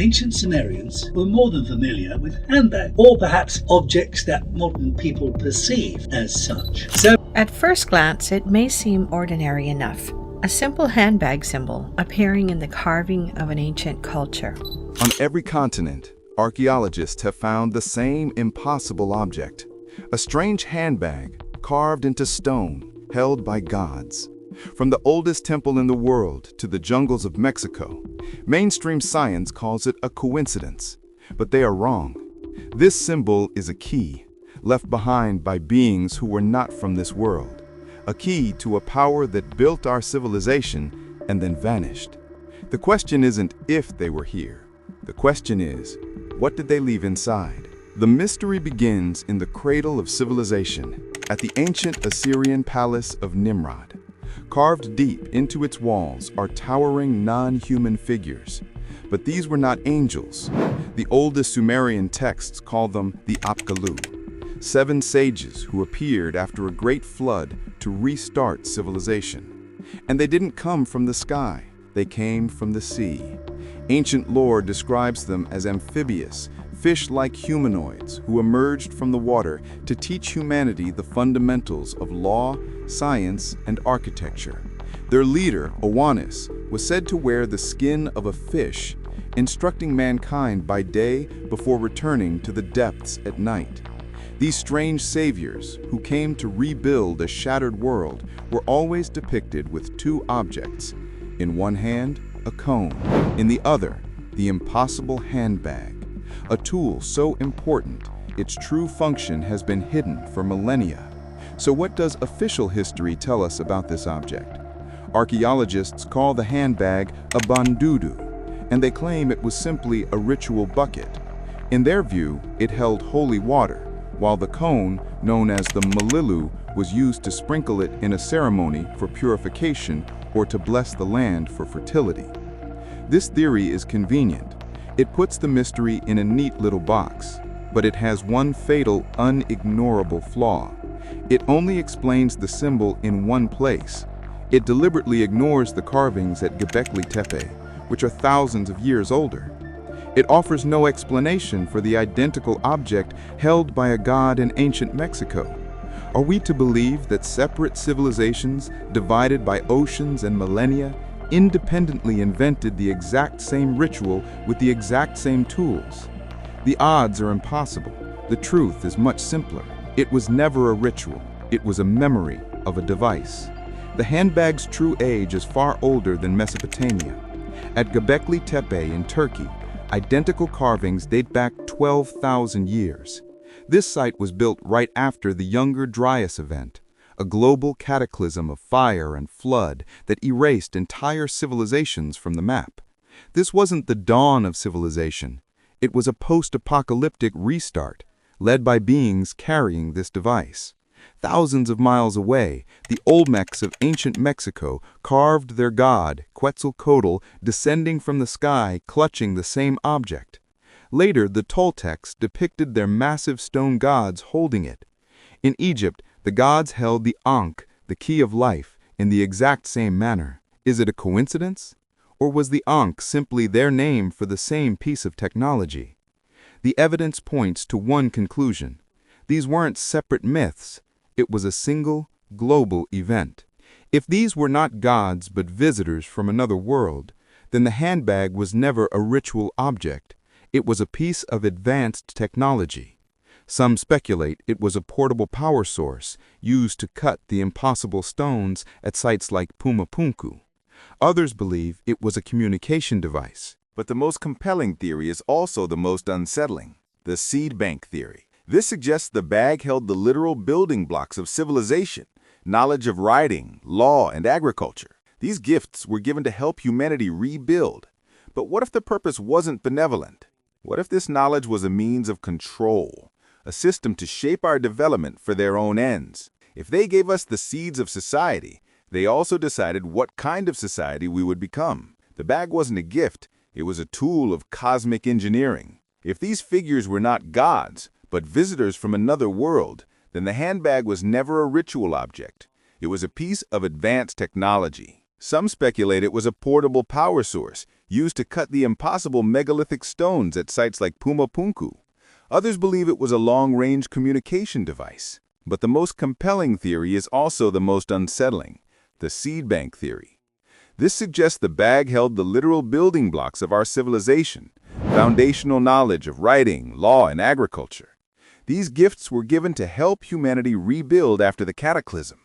ancient Sumerians were more than familiar with handbags, or perhaps objects that modern people perceive as such. So, at first glance, it may seem ordinary enough. A simple handbag symbol appearing in the carving of an ancient culture. On every continent, archaeologists have found the same impossible object, a strange handbag carved into stone, held by gods. From the oldest temple in the world to the jungles of Mexico, mainstream science calls it a coincidence, but they are wrong. This symbol is a key, left behind by beings who were not from this world, a key to a power that built our civilization and then vanished. The question isn't if they were here. The question is, what did they leave inside? The mystery begins in the cradle of civilization, at the ancient Assyrian palace of Nimrod. Carved deep into its walls are towering non-human figures. But these were not angels. The oldest Sumerian texts call them the Apkallu, 7 sages who appeared after a great flood to restart civilization. And they didn't come from the sky, they came from the sea. Ancient lore describes them as amphibious, fish-like humanoids who emerged from the water to teach humanity the fundamentals of law, science, and architecture. Their leader, Oannes, was said to wear the skin of a fish, instructing mankind by day before returning to the depths at night. These strange saviors, who came to rebuild a shattered world, were always depicted with 2 objects. In one hand, a comb. In the other, the impossible handbag. A tool so important, its true function has been hidden for millennia. So what does official history tell us about this object? Archaeologists call the handbag a bandudu, and they claim it was simply a ritual bucket. In their view, it held holy water, while the cone, known as the malilu, was used to sprinkle it in a ceremony for purification or to bless the land for fertility. This theory is convenient. It puts the mystery in a neat little box, but it has one fatal, unignorable flaw. It only explains the symbol in one place. It deliberately ignores the carvings at Göbekli Tepe, which are thousands of years older. It offers no explanation for the identical object held by a god in ancient Mexico. Are we to believe that separate civilizations, divided by oceans and millennia, independently invented the exact same ritual with the exact same tools? The odds are impossible. The truth is much simpler. It was never a ritual. It was a memory of a device. The handbag's true age is far older than Mesopotamia. At Göbekli Tepe in Turkey, identical carvings date back 12,000 years. This site was built right after the Younger Dryas event, a global cataclysm of fire and flood that erased entire civilizations from the map. This wasn't the dawn of civilization. It was a post-apocalyptic restart, led by beings carrying this device. Thousands of miles away, the Olmecs of ancient Mexico carved their god, Quetzalcoatl, descending from the sky, clutching the same object. Later, the Toltecs depicted their massive stone gods holding it. In Egypt, the gods held the Ankh, the key of life, in the exact same manner. Is it a coincidence? Or was the Ankh simply their name for the same piece of technology? The evidence points to one conclusion. These weren't separate myths. It was a single, global event. If these were not gods but visitors from another world, then the handbag was never a ritual object. It was a piece of advanced technology. Some speculate it was a portable power source used to cut the impossible stones at sites like Pumapunku. Others believe it was a communication device. But the most compelling theory is also the most unsettling, the seed bank theory. This suggests the bag held the literal building blocks of civilization, knowledge of writing, law, and agriculture. These gifts were given to help humanity rebuild. But what if the purpose wasn't benevolent? What if this knowledge was a means of control, a system to shape our development for their own ends? If they gave us the seeds of society, they also decided what kind of society we would become. The bag wasn't a gift, it was a tool of cosmic engineering. If these figures were not gods, but visitors from another world, then the handbag was never a ritual object. It was a piece of advanced technology. Some speculate it was a portable power source, used to cut the impossible megalithic stones at sites like Pumapunku. Others believe it was a long-range communication device. But the most compelling theory is also the most unsettling, the seed bank theory. This suggests the bag held the literal building blocks of our civilization, foundational knowledge of writing, law, and agriculture. These gifts were given to help humanity rebuild after the Cataclysm.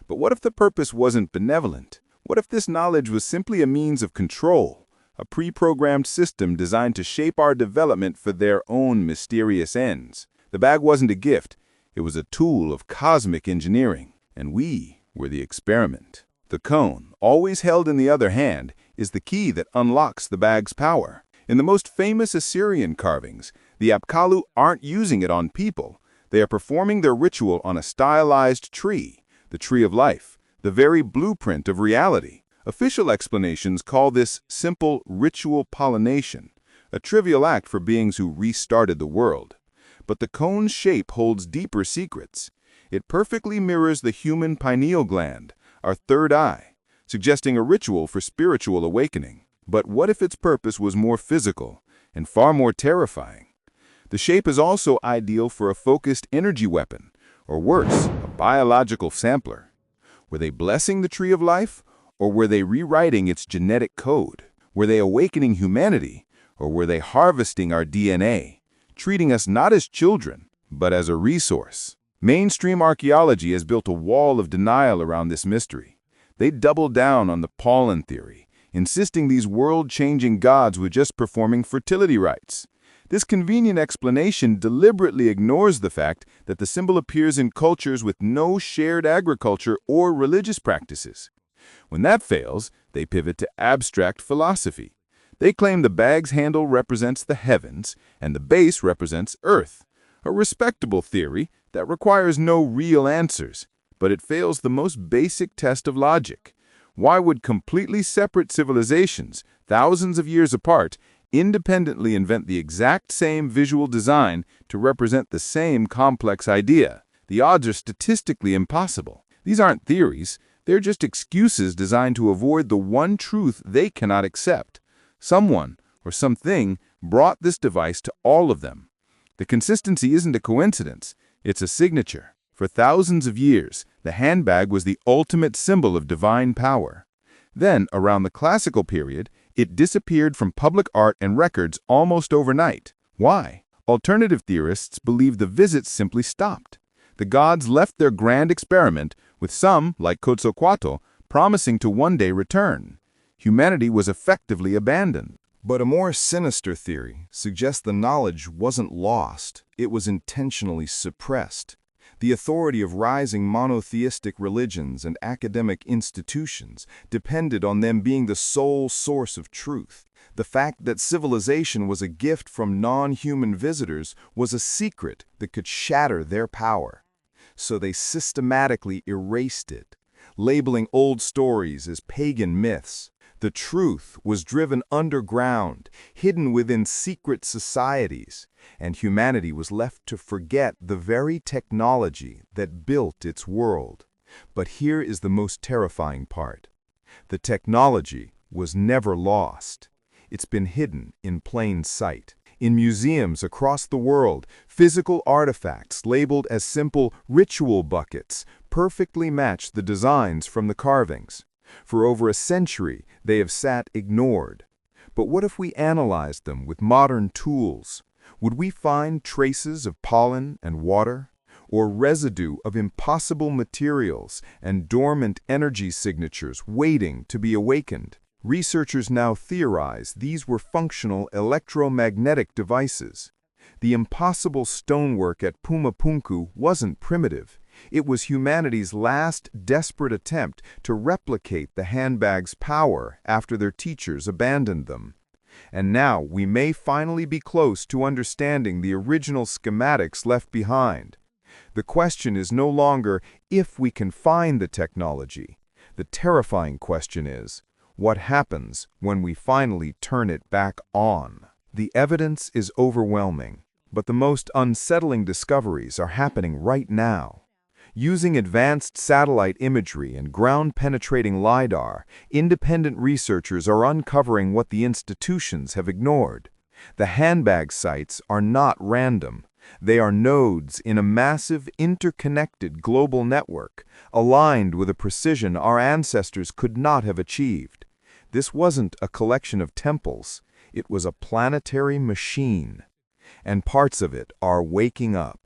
But what if the purpose wasn't benevolent? What if this knowledge was simply a means of control, a pre-programmed system designed to shape our development for their own mysterious ends? The bag wasn't a gift. It was a tool of cosmic engineering, and we were the experiment. The cone, always held in the other hand, is the key that unlocks the bag's power. In the most famous Assyrian carvings, the Apkallu aren't using it on people. They are performing their ritual on a stylized tree, the tree of life, the very blueprint of reality. Official explanations call this simple ritual pollination, a trivial act for beings who restarted the world. But the cone's shape holds deeper secrets. It perfectly mirrors the human pineal gland, our third eye, suggesting a ritual for spiritual awakening. But what if its purpose was more physical and far more terrifying? The shape is also ideal for a focused energy weapon, or worse, a biological sampler. Were they blessing the tree of life, or were they rewriting its genetic code? Were they awakening humanity, or were they harvesting our DNA, treating us not as children, but as a resource? Mainstream archaeology has built a wall of denial around this mystery. They doubled down on the pollen theory, insisting these world-changing gods were just performing fertility rites. This convenient explanation deliberately ignores the fact that the symbol appears in cultures with no shared agriculture or religious practices. When that fails, they pivot to abstract philosophy. They claim the bag's handle represents the heavens and the base represents Earth, a respectable theory that requires no real answers, but it fails the most basic test of logic. Why would completely separate civilizations, thousands of years apart, independently invent the exact same visual design to represent the same complex idea? The odds are statistically impossible. These aren't theories, they're just excuses designed to avoid the one truth they cannot accept. Someone, or something, brought this device to all of them. The consistency isn't a coincidence, it's a signature. For thousands of years, the handbag was the ultimate symbol of divine power. Then, around the classical period, it disappeared from public art and records almost overnight. Why? Alternative theorists believe the visits simply stopped. The gods left their grand experiment, with some, like Quetzalcoatl, promising to one day return. Humanity was effectively abandoned. But a more sinister theory suggests the knowledge wasn't lost, it was intentionally suppressed. The authority of rising monotheistic religions and academic institutions depended on them being the sole source of truth. The fact that civilization was a gift from non-human visitors was a secret that could shatter their power. So they systematically erased it, labeling old stories as pagan myths. The truth was driven underground, hidden within secret societies, and humanity was left to forget the very technology that built its world. But here is the most terrifying part. The technology was never lost. It's been hidden in plain sight. In museums across the world, physical artifacts labeled as simple ritual buckets perfectly match the designs from the carvings. For over a century, they have sat ignored. But what if we analyzed them with modern tools? Would we find traces of pollen and water, or residue of impossible materials and dormant energy signatures waiting to be awakened? Researchers now theorize these were functional electromagnetic devices. The impossible stonework at Pumapunku wasn't primitive. It was humanity's last desperate attempt to replicate the handbag's power after their teachers abandoned them. And now we may finally be close to understanding the original schematics left behind. The question is no longer if we can find the technology. The terrifying question is, what happens when we finally turn it back on? The evidence is overwhelming, but the most unsettling discoveries are happening right now. Using advanced satellite imagery and ground-penetrating LiDAR, independent researchers are uncovering what the institutions have ignored. The handbag sites are not random. They are nodes in a massive, interconnected global network, aligned with a precision our ancestors could not have achieved. This wasn't a collection of temples. It was a planetary machine. And parts of it are waking up.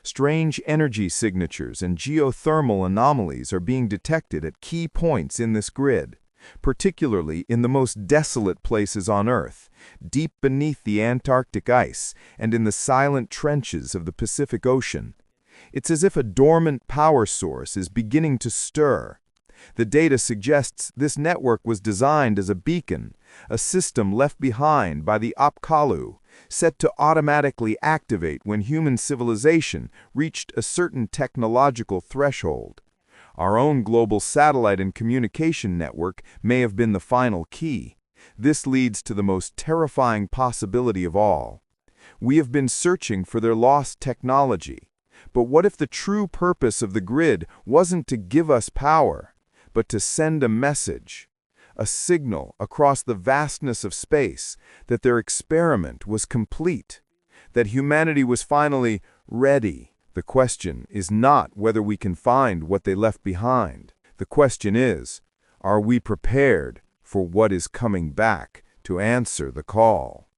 Strange energy signatures and geothermal anomalies are being detected at key points in this grid, particularly in the most desolate places on Earth, deep beneath the Antarctic ice and in the silent trenches of the Pacific Ocean. It's as if a dormant power source is beginning to stir. The data suggests this network was designed as a beacon, a system left behind by the Apkallu, set to automatically activate when human civilization reached a certain technological threshold. Our own global satellite and communication network may have been the final key. This leads to the most terrifying possibility of all. We have been searching for their lost technology. But what if the true purpose of the grid wasn't to give us power, but to send a message, a signal across the vastness of space that their experiment was complete, that humanity was finally ready? The question is not whether we can find what they left behind. The question is, are we prepared for what is coming back to answer the call?